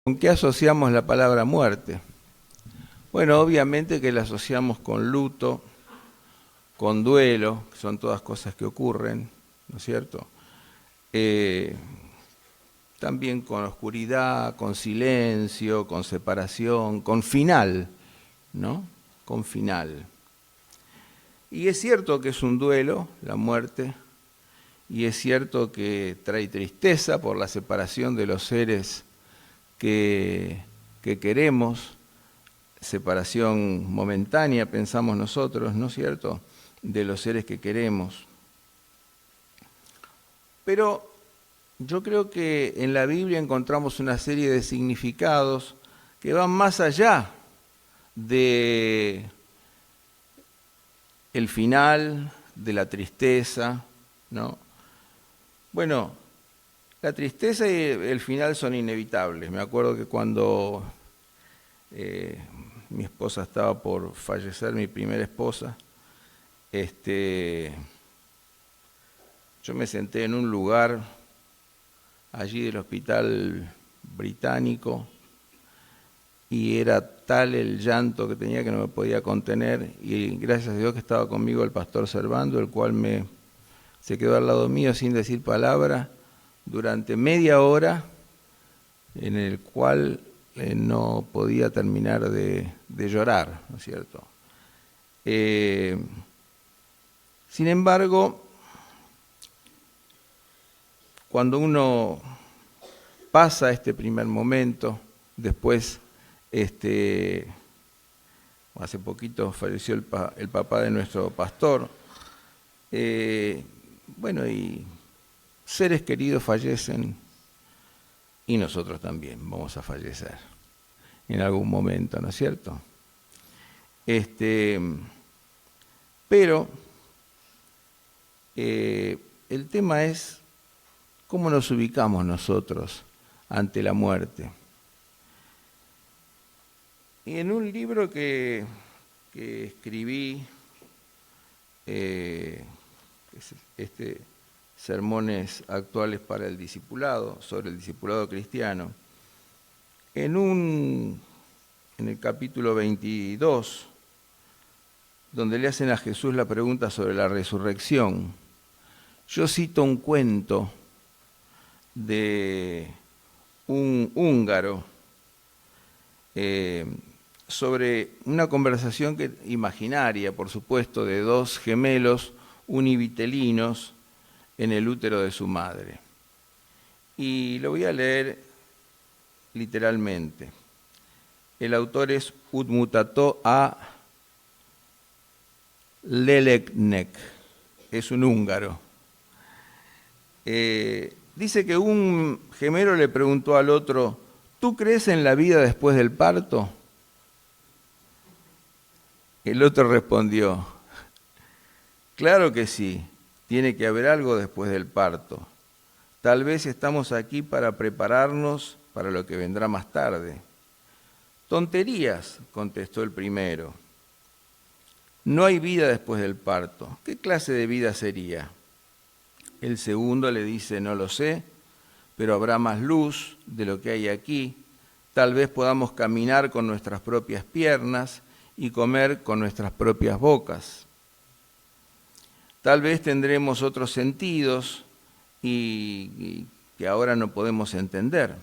¿Con qué asociamos la palabra muerte? Bueno, obviamente que la asociamos con luto, con duelo, que son todas cosas que ocurren, ¿no es cierto? Eh, También con oscuridad, con silencio, con separación, con final, ¿no? Con final. Y es cierto que es un duelo, la muerte, y es cierto que trae tristeza por la separación de los seres que queremos, separación momentánea, pensamos nosotros, ¿no es cierto?, de los seres que queremos. Pero yo creo que en la Biblia encontramos una serie de significados que van más allá de el final, de la tristeza, ¿no? Bueno, la tristeza y el final son inevitables. Me acuerdo que cuando mi esposa estaba por fallecer, mi primera esposa, yo me senté en un lugar allí del hospital británico y era tal el llanto que tenía que no me podía contener, y gracias a Dios que estaba conmigo el pastor Servando, el cual se quedó al lado mío sin decir palabra durante media hora, en el cual no podía terminar de llorar, ¿no es cierto? Sin embargo, cuando uno pasa este primer momento, después, hace poquito falleció el papá de nuestro pastor, bueno, y seres queridos fallecen y nosotros también vamos a fallecer en algún momento, ¿no es cierto? Pero el tema es cómo nos ubicamos nosotros ante la muerte. Y en un libro que escribí, Sermones actuales para el discipulado, sobre el discipulado cristiano, en el capítulo 22, donde le hacen a Jesús la pregunta sobre la resurrección, yo cito un cuento de un húngaro sobre una conversación imaginaria, por supuesto, de dos gemelos univitelinos en el útero de su madre. Y lo voy a leer literalmente. El autor es Udmutato a Leleknek, es un húngaro. Dice que un gemelo le preguntó al otro: ¿tú crees en la vida después del parto? El otro respondió: claro que sí, tiene que haber algo después del parto. Tal vez estamos aquí para prepararnos para lo que vendrá más tarde. Tonterías, contestó el primero. No hay vida después del parto. ¿Qué clase de vida sería? El segundo le dice: no lo sé, pero habrá más luz de lo que hay aquí. Tal vez podamos caminar con nuestras propias piernas y comer con nuestras propias bocas. Tal vez tendremos otros sentidos y que ahora no podemos entender.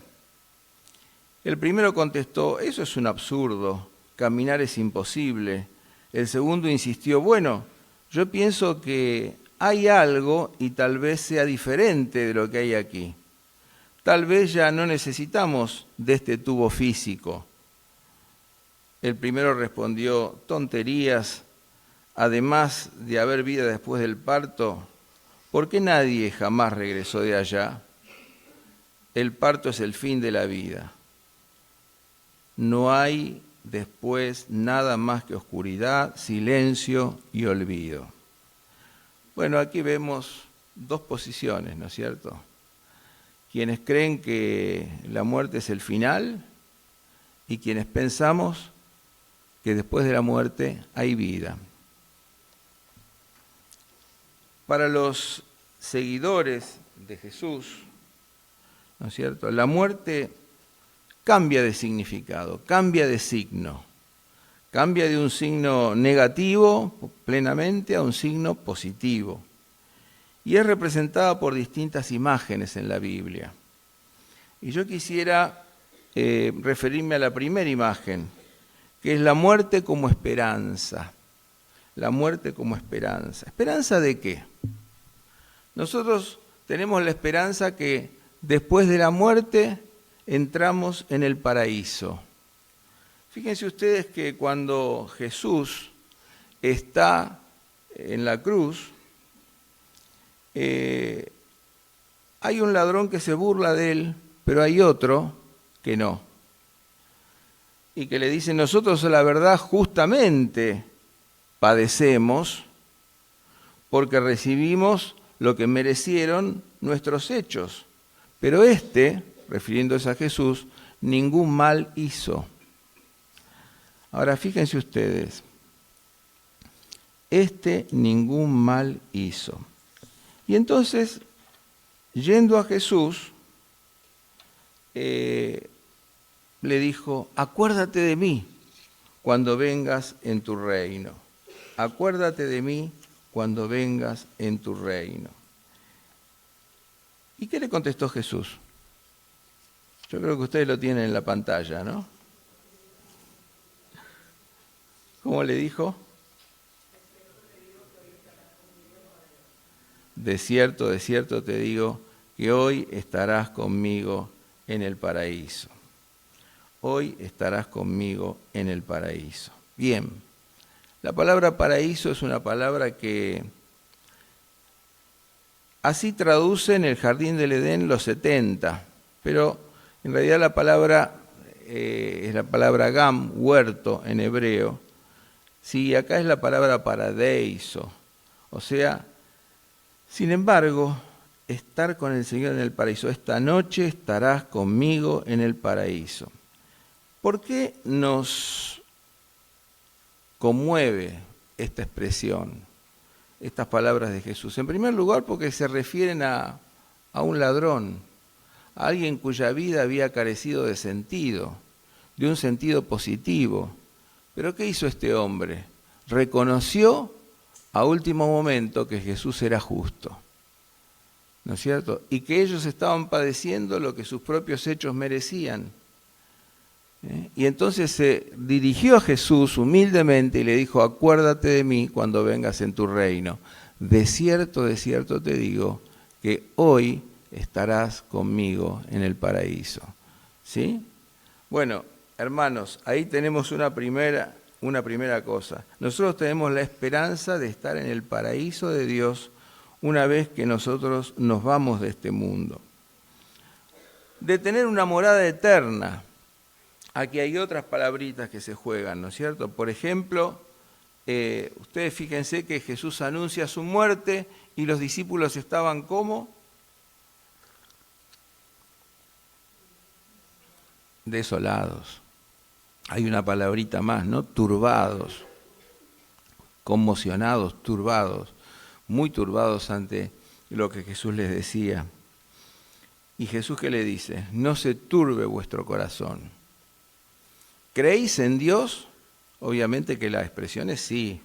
El primero contestó: eso es un absurdo, caminar es imposible. El segundo insistió: bueno, yo pienso que hay algo y tal vez sea diferente de lo que hay aquí. Tal vez ya no necesitamos de este tubo físico. El primero respondió: tonterías, además de haber vida después del parto, ¿por qué nadie jamás regresó de allá? El parto es el fin de la vida. No hay después nada más que oscuridad, silencio y olvido. Bueno, aquí vemos dos posiciones, ¿no es cierto? Quienes creen que la muerte es el final y quienes pensamos que después de la muerte hay vida. Para los seguidores de Jesús, ¿no es cierto?, la muerte cambia de significado, cambia de signo. Cambia de un signo negativo plenamente a un signo positivo. Y es representada por distintas imágenes en la Biblia. Y yo quisiera referirme a la primera imagen, que es la muerte como esperanza. La muerte como esperanza. ¿Esperanza de qué? Nosotros tenemos la esperanza que después de la muerte entramos en el paraíso. Fíjense ustedes que cuando Jesús está en la cruz, hay un ladrón que se burla de él, pero hay otro que no. Y que le dice, nosotros la verdad justamente padecemos porque recibimos lo que merecieron nuestros hechos. Pero refiriéndose a Jesús, ningún mal hizo. Ahora fíjense ustedes, ningún mal hizo. Y entonces, yendo a Jesús, le dijo, acuérdate de mí cuando vengas en tu reino. Acuérdate de mí cuando vengas en tu reino. ¿Y qué le contestó Jesús? Yo creo que ustedes lo tienen en la pantalla, ¿no? ¿Cómo le dijo? De cierto te digo que hoy estarás conmigo en el paraíso. Hoy estarás conmigo en el paraíso. Bien, la palabra paraíso es una palabra que así traduce en el jardín del Edén los 70, pero en realidad la palabra es la palabra gam, huerto en hebreo. Sí, acá es la palabra paradeiso, o sea, sin embargo, estar con el Señor en el paraíso. Esta noche estarás conmigo en el paraíso. ¿Por qué nos conmueve esta expresión, estas palabras de Jesús? En primer lugar, porque se refieren a un ladrón, a alguien cuya vida había carecido de sentido, de un sentido positivo. ¿Pero qué hizo este hombre? Reconoció a último momento que Jesús era justo, ¿no es cierto? Y que ellos estaban padeciendo lo que sus propios hechos merecían. Y entonces se dirigió a Jesús humildemente y le dijo, acuérdate de mí cuando vengas en tu reino. De cierto te digo que hoy estarás conmigo en el paraíso. ¿Sí? Bueno, hermanos, ahí tenemos una primera cosa. Nosotros tenemos la esperanza de estar en el paraíso de Dios una vez que nosotros nos vamos de este mundo. De tener una morada eterna. Aquí hay otras palabritas que se juegan, ¿no es cierto? Por ejemplo, ustedes fíjense que Jesús anuncia su muerte y los discípulos estaban ¿cómo? Desolados. Hay una palabrita más, ¿no? Turbados, conmocionados, turbados, muy turbados ante lo que Jesús les decía. ¿Y Jesús qué le dice? No se turbe vuestro corazón. ¿Creéis en Dios? Obviamente que la expresión es sí.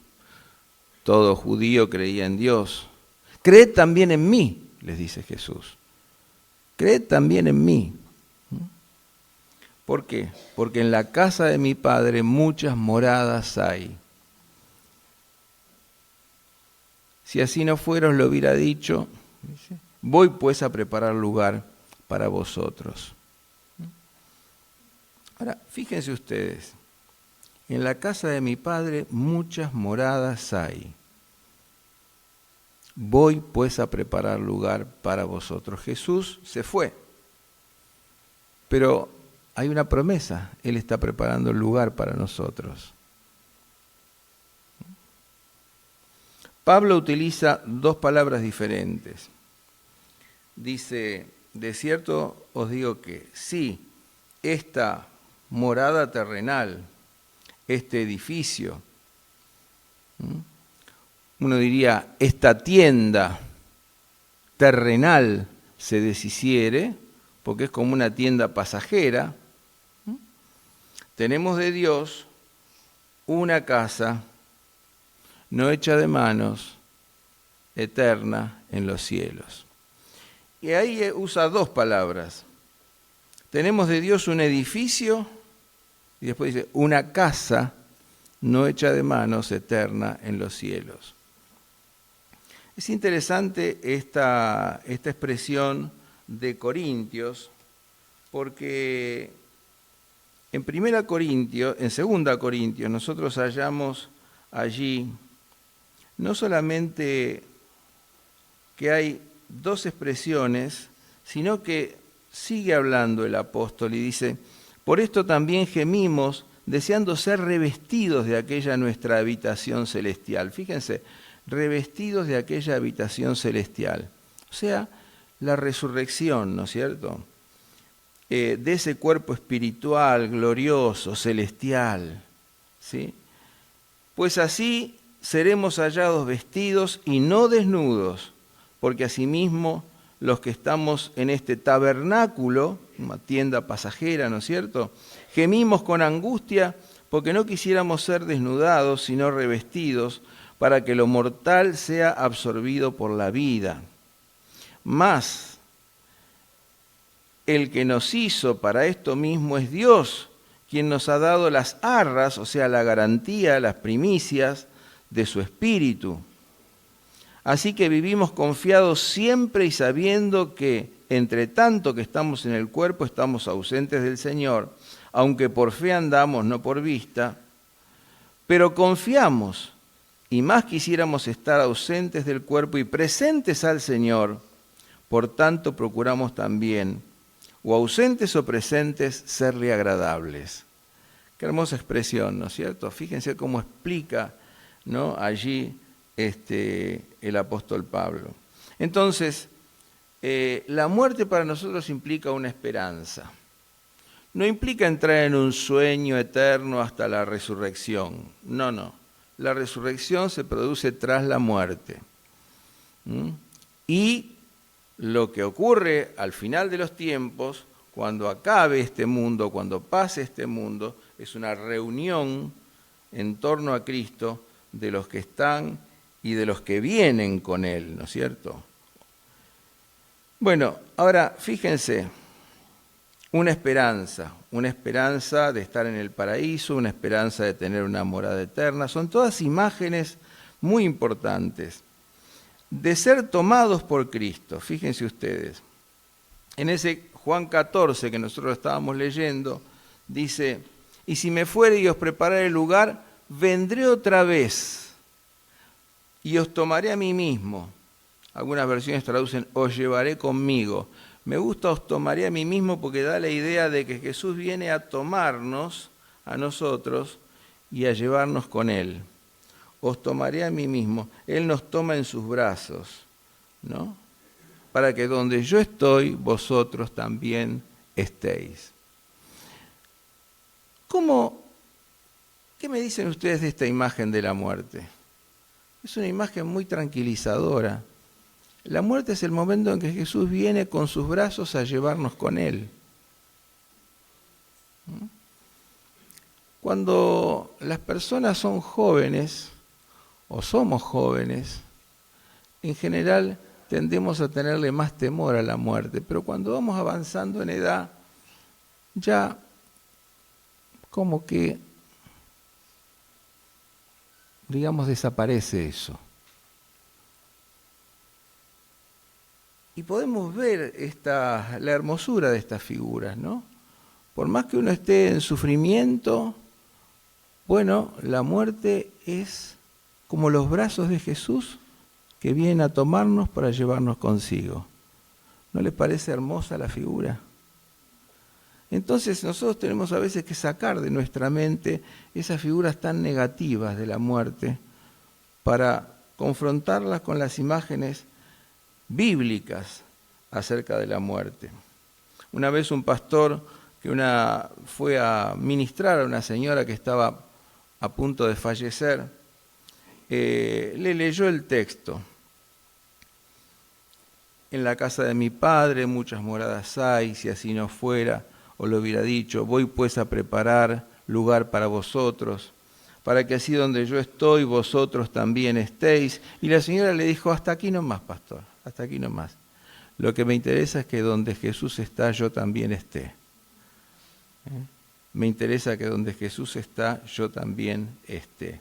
Todo judío creía en Dios. Creed también en mí, les dice Jesús. Creed también en mí. ¿Por qué? Porque en la casa de mi Padre muchas moradas hay. Si así no fuera, os lo hubiera dicho. Voy pues a preparar lugar para vosotros. Ahora, fíjense ustedes, en la casa de mi Padre muchas moradas hay. Voy pues a preparar lugar para vosotros. Jesús se fue, pero hay una promesa, Él está preparando el lugar para nosotros. Pablo utiliza dos palabras diferentes. Dice, de cierto os digo que sí, esta morada terrenal, este edificio, uno diría, esta tienda terrenal se deshiciere, porque es como una tienda pasajera, tenemos de Dios una casa no hecha de manos, eterna en los cielos. Y ahí usa dos palabras. Tenemos de Dios un edificio y después dice una casa no hecha de manos, eterna en los cielos. Es interesante esta expresión de Corintios, porque en 2 Corintios nosotros hallamos allí no solamente que hay dos expresiones, sino que sigue hablando el apóstol y dice, por esto también gemimos, deseando ser revestidos de aquella nuestra habitación celestial. Fíjense, revestidos de aquella habitación celestial. O sea, la resurrección, ¿no es cierto? De ese cuerpo espiritual, glorioso, celestial. ¿Sí? Pues así seremos hallados vestidos y no desnudos, porque asimismo los que estamos en este tabernáculo, una tienda pasajera, ¿no es cierto?, gemimos con angustia porque no quisiéramos ser desnudados, sino revestidos, para que lo mortal sea absorbido por la vida. Mas el que nos hizo para esto mismo es Dios, quien nos ha dado las arras, o sea, la garantía, las primicias de su Espíritu. Así que vivimos confiados siempre y sabiendo que, entre tanto que estamos en el cuerpo, estamos ausentes del Señor, aunque por fe andamos, no por vista, pero confiamos, y más quisiéramos estar ausentes del cuerpo y presentes al Señor, por tanto procuramos también, o ausentes o presentes, serle agradables. Qué hermosa expresión, ¿no es cierto? Fíjense cómo explica, ¿no?, allí el apóstol Pablo. Entonces, la muerte para nosotros implica una esperanza. No implica entrar en un sueño eterno hasta la resurrección. No. La resurrección se produce tras la muerte. Y lo que ocurre al final de los tiempos, cuando acabe este mundo, cuando pase este mundo, es una reunión en torno a Cristo de los que están y de los que vienen con Él, ¿no es cierto? Bueno, ahora fíjense, una esperanza de estar en el paraíso, una esperanza de tener una morada eterna, son todas imágenes muy importantes, de ser tomados por Cristo. Fíjense ustedes, en ese Juan 14 que nosotros estábamos leyendo, dice, y si me fuere y os prepararé el lugar, vendré otra vez y os tomaré a mí mismo. Algunas versiones traducen, os llevaré conmigo. Me gusta os tomaré a mí mismo porque da la idea de que Jesús viene a tomarnos, a nosotros, y a llevarnos con Él. Os tomaré a mí mismo. Él nos toma en sus brazos, ¿no? Para que donde yo estoy, vosotros también estéis. ¿Qué me dicen ustedes de esta imagen de la muerte? Es una imagen muy tranquilizadora. La muerte es el momento en que Jesús viene con sus brazos a llevarnos con Él. Cuando las personas son jóvenes, o somos jóvenes, en general tendemos a tenerle más temor a la muerte, pero cuando vamos avanzando en edad, ya como que, digamos, desaparece eso. Y podemos ver la hermosura de estas figuras, ¿no? Por más que uno esté en sufrimiento, bueno, la muerte es como los brazos de Jesús que vienen a tomarnos para llevarnos consigo. ¿No les parece hermosa la figura? Entonces nosotros tenemos a veces que sacar de nuestra mente esas figuras tan negativas de la muerte para confrontarlas con las imágenes bíblicas acerca de la muerte. Una vez un pastor fue a ministrar a una señora que estaba a punto de fallecer, le leyó el texto. En la casa de mi padre muchas moradas hay, si así no fuera, os lo hubiera dicho, voy pues a preparar lugar para vosotros, para que así donde yo estoy, vosotros también estéis. Y la señora le dijo, hasta aquí nomás, pastor, hasta aquí nomás. Lo que me interesa es que donde Jesús está, yo también esté. Me interesa que donde Jesús está, yo también esté.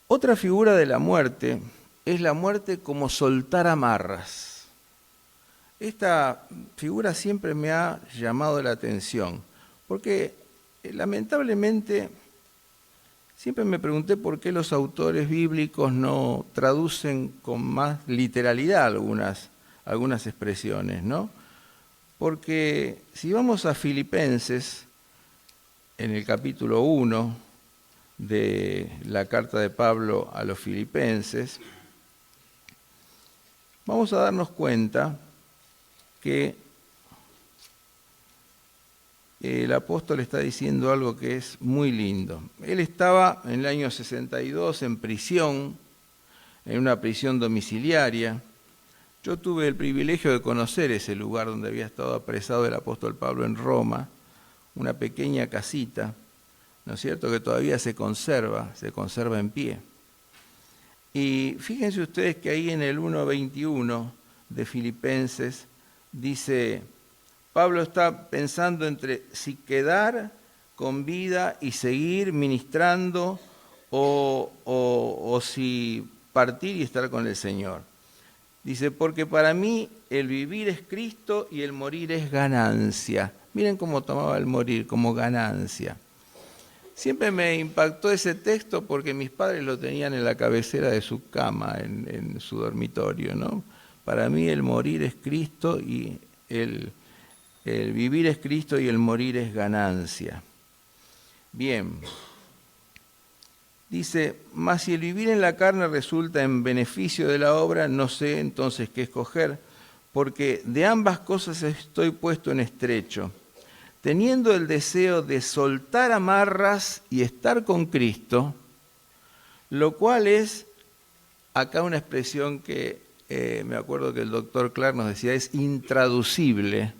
Otra figura de la muerte es la muerte como soltar amarras. Esta figura siempre me ha llamado la atención, porque lamentablemente siempre me pregunté por qué los autores bíblicos no traducen con más literalidad algunas expresiones, ¿no? Porque si vamos a Filipenses, en el capítulo 1 de la carta de Pablo a los Filipenses, vamos a darnos cuenta que el apóstol está diciendo algo que es muy lindo. Él estaba en el año 62 en prisión, en una prisión domiciliaria. Yo tuve el privilegio de conocer ese lugar donde había estado apresado el apóstol Pablo en Roma, una pequeña casita, ¿no es cierto?, que todavía se conserva en pie. Y fíjense ustedes que ahí en el 1:21 de Filipenses dice, Pablo está pensando entre si quedar con vida y seguir ministrando o si partir y estar con el Señor. Dice, porque para mí el vivir es Cristo y el morir es ganancia. Miren cómo tomaba el morir, como ganancia. Siempre me impactó ese texto porque mis padres lo tenían en la cabecera de su cama, en su dormitorio, ¿no? Para mí el morir es Cristo y el vivir es Cristo y el morir es ganancia. Bien. Dice, mas si el vivir en la carne resulta en beneficio de la obra, no sé entonces qué escoger, porque de ambas cosas estoy puesto en estrecho, teniendo el deseo de soltar amarras y estar con Cristo, lo cual es, acá una expresión que me acuerdo que el doctor Clark nos decía, es intraducible,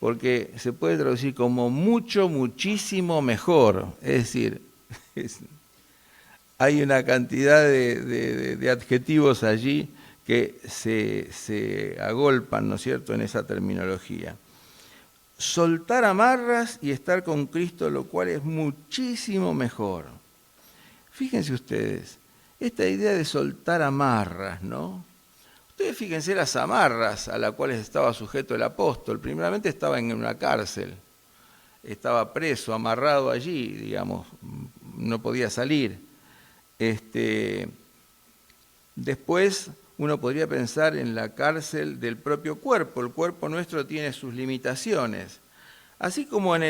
porque se puede traducir como mucho, muchísimo mejor, es decir, hay una cantidad de adjetivos allí que se agolpan, ¿no es cierto?, en esa terminología. Soltar amarras y estar con Cristo, lo cual es muchísimo mejor. Fíjense ustedes, esta idea de soltar amarras, ¿no? Ustedes fíjense las amarras a las cuales estaba sujeto el apóstol. Primeramente estaba en una cárcel, estaba preso, amarrado allí, digamos, no podía salir. Después uno podría pensar en la cárcel del propio cuerpo. El cuerpo nuestro tiene sus limitaciones. Así como en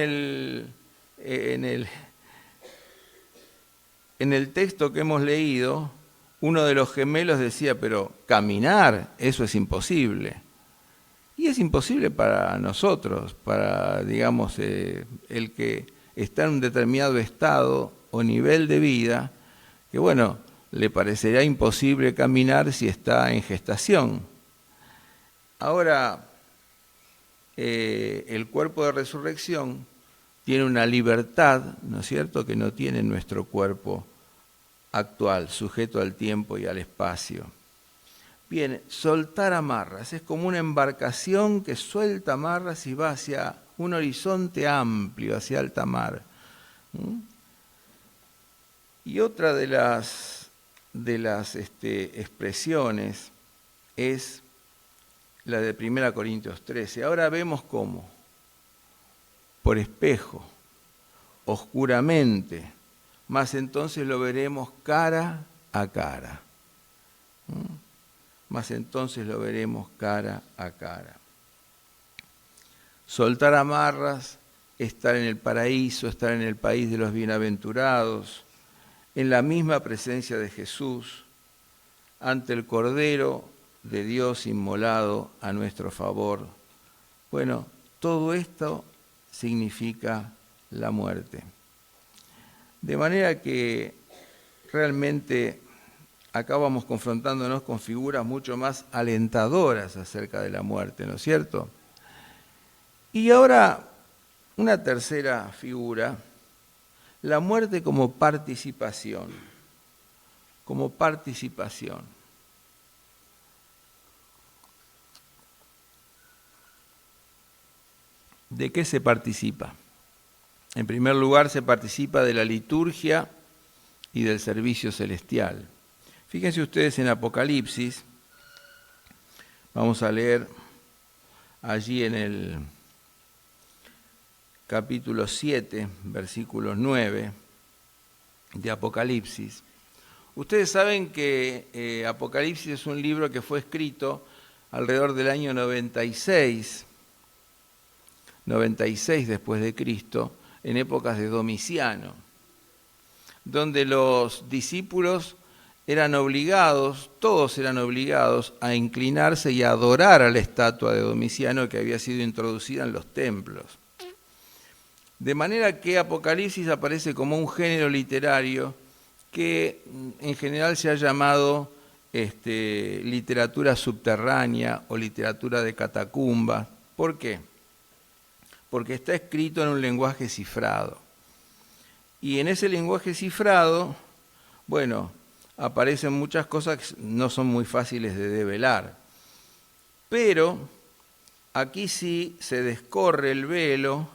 el texto que hemos leído, uno de los gemelos decía, pero caminar, eso es imposible. Y es imposible para nosotros, para, digamos, el que está en un determinado estado o nivel de vida, que bueno, le parecerá imposible caminar si está en gestación. Ahora, el cuerpo de resurrección tiene una libertad, ¿no es cierto?, que no tiene nuestro cuerpo actual, sujeto al tiempo y al espacio. Bien, soltar amarras, es como una embarcación que suelta amarras y va hacia un horizonte amplio, hacia alta mar. Y otra de las expresiones es la de 1 Corintios 13. Ahora vemos cómo, por espejo, oscuramente, mas entonces lo veremos cara a cara. Mas entonces lo veremos cara a cara. Soltar amarras, estar en el paraíso, estar en el país de los bienaventurados, en la misma presencia de Jesús, ante el Cordero de Dios inmolado a nuestro favor. Bueno, todo esto significa la muerte. De manera que realmente acá vamos confrontándonos con figuras mucho más alentadoras acerca de la muerte, ¿no es cierto? Y ahora Una tercera figura, la muerte como participación. Como participación. ¿De qué se participa? En primer lugar, se participa de la liturgia y del servicio celestial. Fíjense ustedes en Apocalipsis, vamos a leer allí en el capítulo 7, versículo 9 de Apocalipsis. Ustedes saben que Apocalipsis es un libro que fue escrito alrededor del año 96 después de Cristo, en épocas de Domiciano, donde los discípulos eran obligados, todos eran obligados a inclinarse y a adorar a la estatua de Domiciano que había sido introducida en los templos. De manera que Apocalipsis aparece como un género literario que en general se ha llamado literatura subterránea o literatura de catacumba. ¿Por qué? Porque está escrito en un lenguaje cifrado. Y en ese lenguaje cifrado, bueno, aparecen muchas cosas que no son muy fáciles de develar. Pero aquí sí se descorre el velo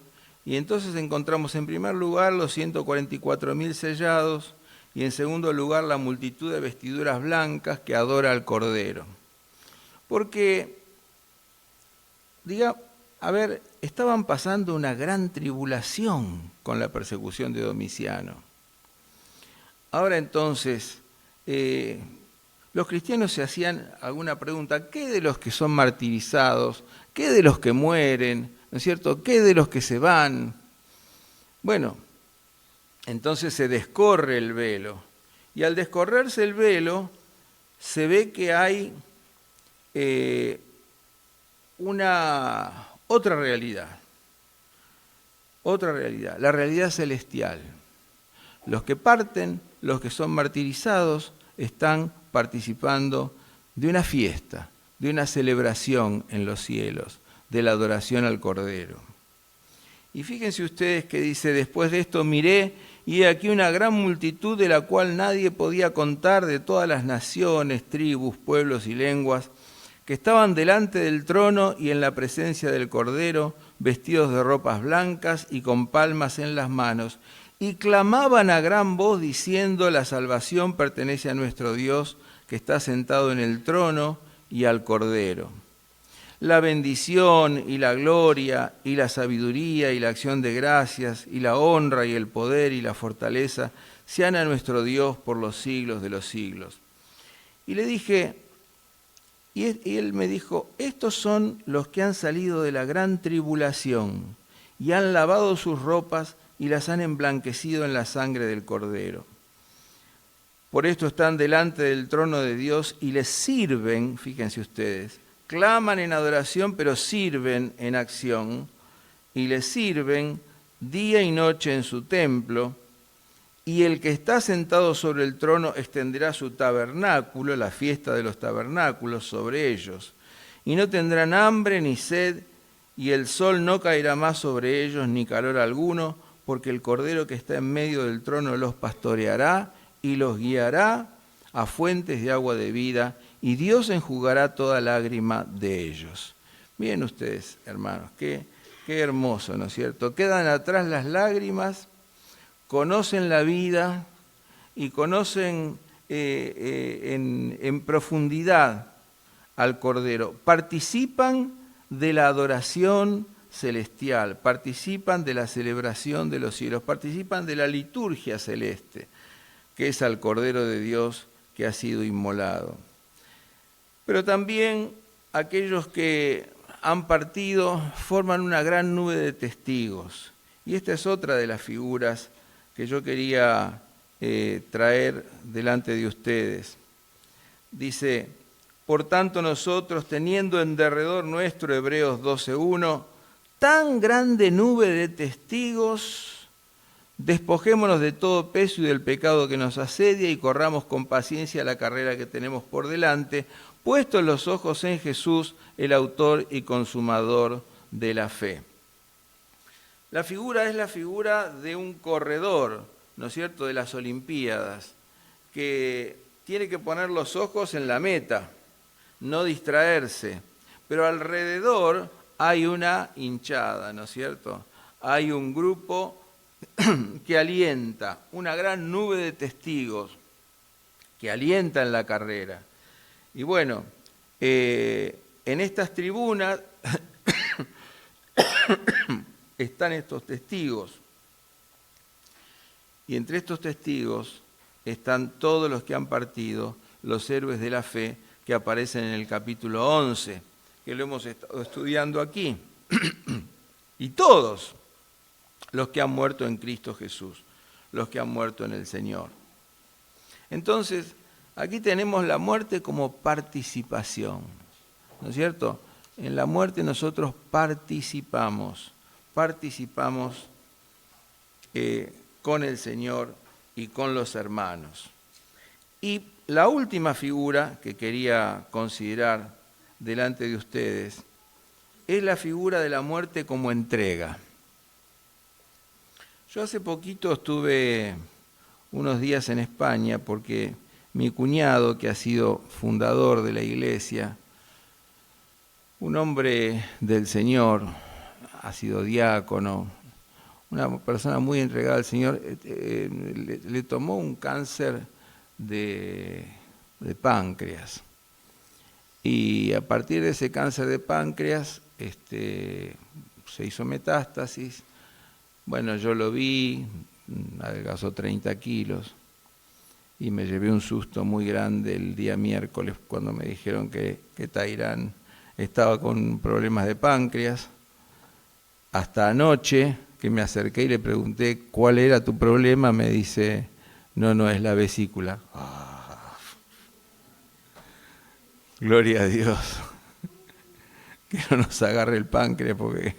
y entonces encontramos en primer lugar los 144.000 sellados y en segundo lugar la multitud de vestiduras blancas que adora al Cordero. Porque, estaban pasando una gran tribulación con la persecución de Domiciano. Ahora entonces, los cristianos se hacían alguna pregunta: ¿qué de los que son martirizados? ¿Qué de los que mueren? ¿No es cierto? ¿Qué de los que se van? Bueno, entonces se descorre el velo. Y al descorrerse el velo, se ve que hay otra realidad, la realidad celestial. Los que parten, los que son martirizados, están participando de una fiesta, de una celebración en los cielos, de la adoración al Cordero. Y fíjense ustedes que dice: después de esto miré, y he aquí una gran multitud de la cual nadie podía contar, de todas las naciones, tribus, pueblos y lenguas, que estaban delante del trono y en la presencia del Cordero, vestidos de ropas blancas y con palmas en las manos, y clamaban a gran voz diciendo: la salvación pertenece a nuestro Dios, que está sentado en el trono, y al Cordero. La bendición y la gloria y la sabiduría y la acción de gracias y la honra y el poder y la fortaleza sean a nuestro Dios por los siglos de los siglos. Y le dije, y él me dijo: estos son los que han salido de la gran tribulación y han lavado sus ropas y las han emblanquecido en la sangre del Cordero. Por esto están delante del trono de Dios y les sirven, fíjense ustedes, claman en adoración, pero sirven en acción, y les sirven día y noche en su templo, y el que está sentado sobre el trono extenderá su tabernáculo, la fiesta de los tabernáculos, sobre ellos, y no tendrán hambre ni sed, y el sol no caerá más sobre ellos, ni calor alguno, porque el Cordero que está en medio del trono los pastoreará y los guiará a fuentes de agua de vida, y Dios enjugará toda lágrima de ellos. Miren ustedes, hermanos, qué hermoso, ¿no es cierto? Quedan atrás las lágrimas, conocen la vida y conocen en profundidad al Cordero. Participan de la adoración celestial, participan de la celebración de los cielos, participan de la liturgia celeste, que es al Cordero de Dios que ha sido inmolado. Pero también aquellos que han partido forman una gran nube de testigos. Y esta es otra de las figuras que yo quería traer delante de ustedes. Dice: por tanto nosotros, teniendo en derredor nuestro, Hebreos 12:1, tan grande nube de testigos, despojémonos de todo peso y del pecado que nos asedia y corramos con paciencia la carrera que tenemos por delante, puestos los ojos en Jesús, el autor y consumador de la fe. La figura es la figura de un corredor, ¿no es cierto?, de las Olimpiadas, que tiene que poner los ojos en la meta, no distraerse, pero alrededor hay una hinchada, ¿no es cierto? Hay un grupo que alienta, una gran nube de testigos que alientan la carrera. Y bueno, en estas tribunas están estos testigos. Y entre estos testigos están todos los que han partido, los héroes de la fe que aparecen en el capítulo 11, que lo hemos estado estudiando aquí. Y todos los que han muerto en Cristo Jesús, los que han muerto en el Señor. Entonces, aquí tenemos la muerte como participación, ¿no es cierto? En la muerte nosotros participamos con el Señor y con los hermanos. Y la última figura que quería considerar delante de ustedes es la figura de la muerte como entrega. Yo hace poquito estuve unos días en España porque mi cuñado, que ha sido fundador de la iglesia, un hombre del Señor, ha sido diácono, una persona muy entregada al Señor, le tomó un cáncer de páncreas. Y a partir de ese cáncer de páncreas se hizo metástasis. Bueno, yo lo vi, adelgazó 30 kilos y me llevé un susto muy grande el día miércoles cuando me dijeron que Tairán estaba con problemas de páncreas. Hasta anoche que me acerqué y le pregunté cuál era tu problema, me dice, no es la vesícula. Gloria a Dios, que no nos agarre el páncreas porque,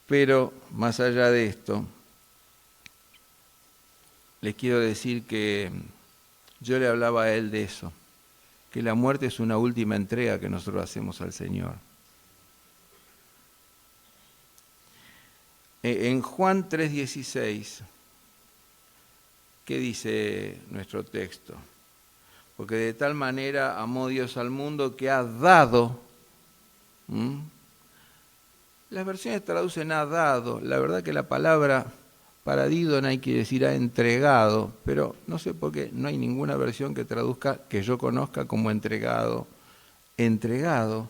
pero más allá de esto, les quiero decir que yo le hablaba a él de eso, que la muerte es una última entrega que nosotros hacemos al Señor. En Juan 3:16, ¿qué dice nuestro texto? Porque de tal manera amó Dios al mundo que ha dado. Las versiones traducen ha dado. La verdad que la palabra paradidonai quiere decir ha entregado, pero no sé por qué no hay ninguna versión que traduzca, que yo conozca, como entregado. Entregado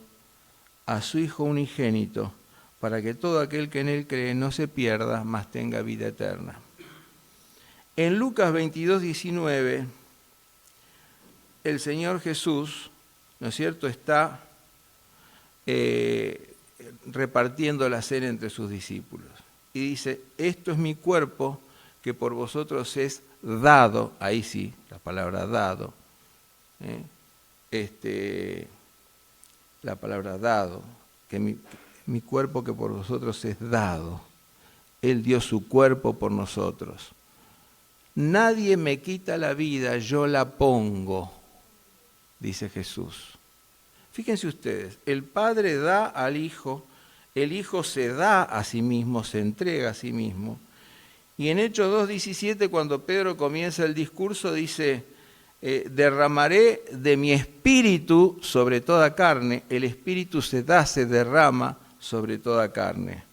a su Hijo unigénito, para que todo aquel que en Él cree no se pierda, mas tenga vida eterna. En Lucas 22:19, el Señor Jesús, ¿no es cierto?, está repartiendo la cena entre sus discípulos. Y dice, esto es mi cuerpo que por vosotros es dado, ahí sí, la palabra dado, la palabra dado, que mi cuerpo que por vosotros es dado. Él dio su cuerpo por nosotros. Nadie me quita la vida, yo la pongo, dice Jesús. Fíjense ustedes, el Padre da al Hijo, el Hijo se da a sí mismo, se entrega a sí mismo. Y en Hechos 2:17, cuando Pedro comienza el discurso, dice, derramaré de mi espíritu sobre toda carne. El espíritu se da, se derrama sobre toda carne.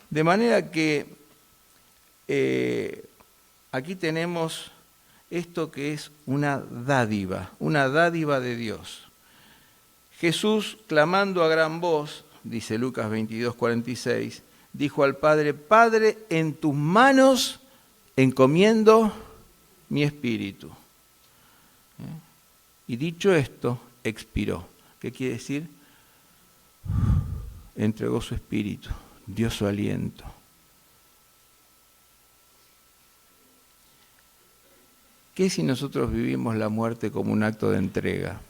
De manera que aquí tenemos esto que es una dádiva de Dios. Jesús, clamando a gran voz, dice Lucas 22:46, dijo al Padre, Padre, en tus manos encomiendo mi espíritu. Y dicho esto, expiró. ¿Qué quiere decir? Entregó su espíritu, dio su aliento. ¿Qué si nosotros vivimos la muerte como un acto de entrega?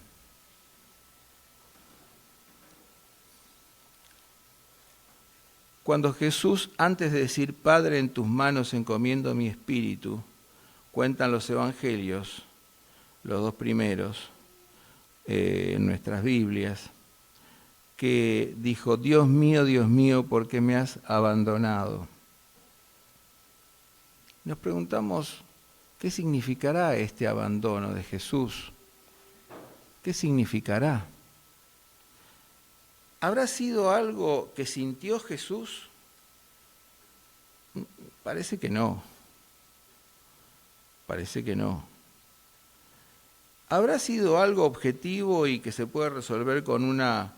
Cuando Jesús, antes de decir, Padre, en tus manos encomiendo mi espíritu, cuentan los evangelios, los dos primeros, en nuestras Biblias, que dijo, Dios mío, ¿por qué me has abandonado? Nos preguntamos, ¿qué significará este abandono de Jesús? ¿Qué significará? ¿Habrá sido algo que sintió Jesús? Parece que no. Parece que no. ¿Habrá sido algo objetivo y que se puede resolver con una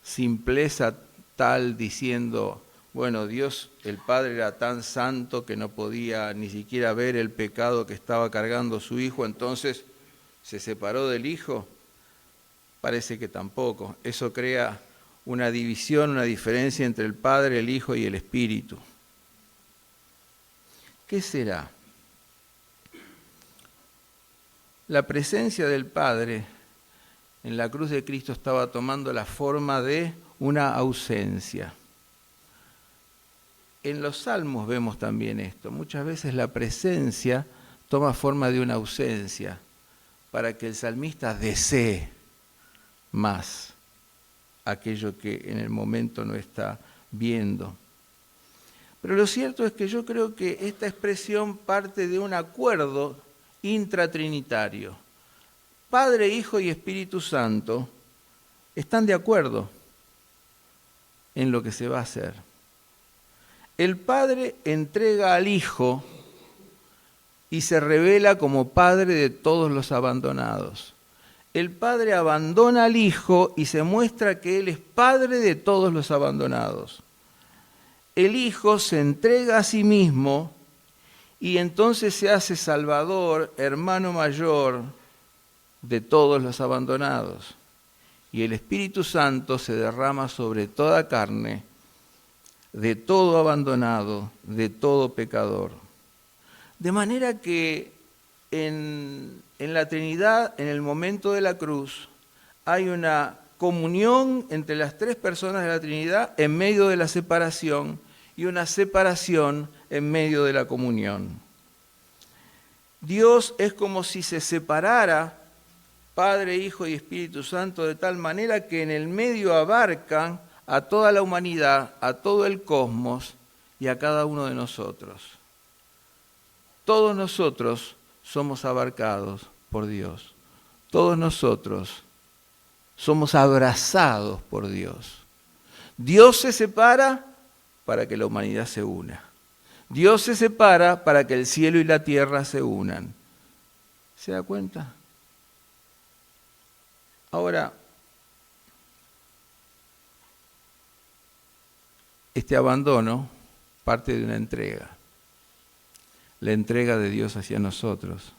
simpleza tal diciendo, bueno, Dios el Padre era tan santo que no podía ni siquiera ver el pecado que estaba cargando su Hijo, entonces se separó del Hijo? Parece que tampoco. Eso crea una división, una diferencia entre el Padre, el Hijo y el Espíritu. ¿Qué será? La presencia del Padre en la cruz de Cristo estaba tomando la forma de una ausencia. En los Salmos vemos también esto. Muchas veces la presencia toma forma de una ausencia para que el salmista desee más aquello que en el momento no está viendo. Pero lo cierto es que yo creo que esta expresión parte de un acuerdo intratrinitario. Padre, Hijo y Espíritu Santo están de acuerdo en lo que se va a hacer. El Padre entrega al Hijo y se revela como Padre de todos los abandonados. El Padre abandona al Hijo y se muestra que Él es Padre de todos los abandonados. El Hijo se entrega a sí mismo y entonces se hace Salvador, hermano mayor de todos los abandonados. Y el Espíritu Santo se derrama sobre toda carne, de todo abandonado, de todo pecador. De manera que en la Trinidad, en el momento de la cruz, hay una comunión entre las tres personas de la Trinidad en medio de la separación y una separación en medio de la comunión. Dios es como si se separara Padre, Hijo y Espíritu Santo de tal manera que en el medio abarcan a toda la humanidad, a todo el cosmos y a cada uno de nosotros. Todos nosotros somos abarcados por Dios. Todos nosotros somos abrazados por Dios. Dios se separa para que la humanidad se una. Dios se separa para que el cielo y la tierra se unan. ¿Se da cuenta? Ahora, este abandono parte de una entrega. La entrega de Dios hacia nosotros,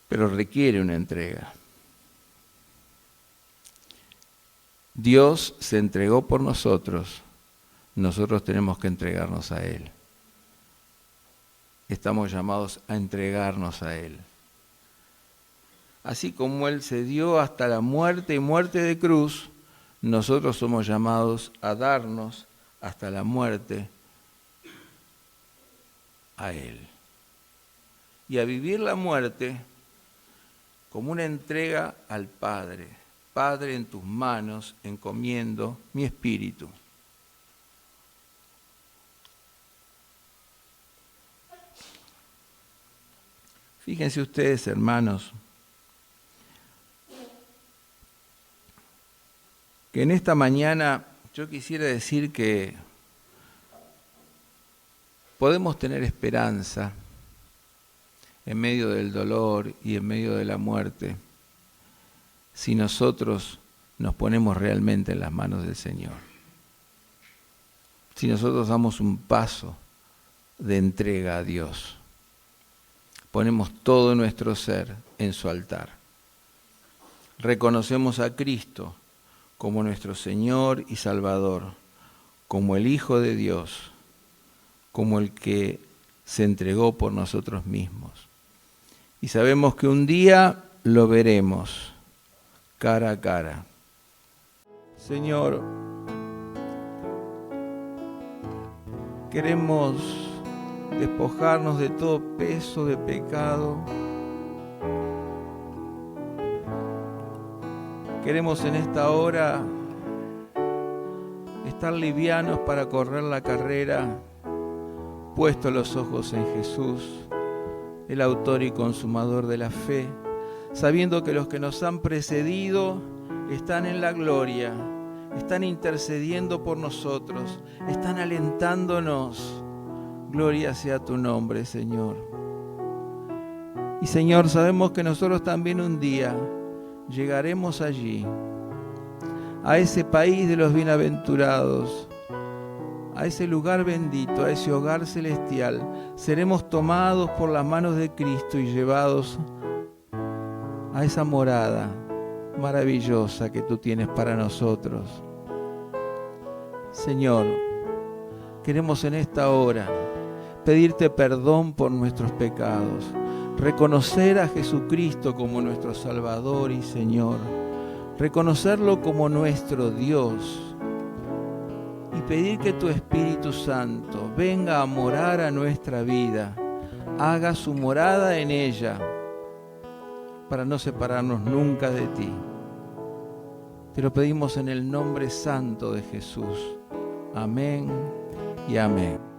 pero requiere una entrega. Dios se entregó por nosotros, nosotros tenemos que entregarnos a Él. Estamos llamados a entregarnos a Él. Así como Él se dio hasta la muerte y muerte de cruz, nosotros somos llamados a darnos hasta la muerte a Él. Y a vivir la muerte como una entrega al Padre. Padre, en tus manos encomiendo mi espíritu. Fíjense ustedes, hermanos, que en esta mañana yo quisiera decir que podemos tener esperanza en medio del dolor y en medio de la muerte si nosotros nos ponemos realmente en las manos del Señor. Si nosotros damos un paso de entrega a Dios, ponemos todo nuestro ser en su altar. Reconocemos a Cristo como nuestro Señor y Salvador, como el Hijo de Dios, como el que se entregó por nosotros mismos. Y sabemos que un día lo veremos cara a cara. Señor, queremos despojarnos de todo peso de pecado. Queremos en esta hora estar livianos para correr la carrera, puestos los ojos en Jesús, el autor y consumador de la fe, sabiendo que los que nos han precedido están en la gloria, están intercediendo por nosotros, están alentándonos. Gloria sea tu nombre, Señor. Y Señor, sabemos que nosotros también un día llegaremos allí, a ese país de los bienaventurados, a ese lugar bendito, a ese hogar celestial. Seremos tomados por las manos de Cristo y llevados a esa morada maravillosa que tú tienes para nosotros. Señor, queremos en esta hora pedirte perdón por nuestros pecados, reconocer a Jesucristo como nuestro Salvador y Señor, reconocerlo como nuestro Dios y pedir que tu Espíritu Santo venga a morar a nuestra vida, haga su morada en ella, para no separarnos nunca de ti. Te lo pedimos en el nombre santo de Jesús. Amén y amén.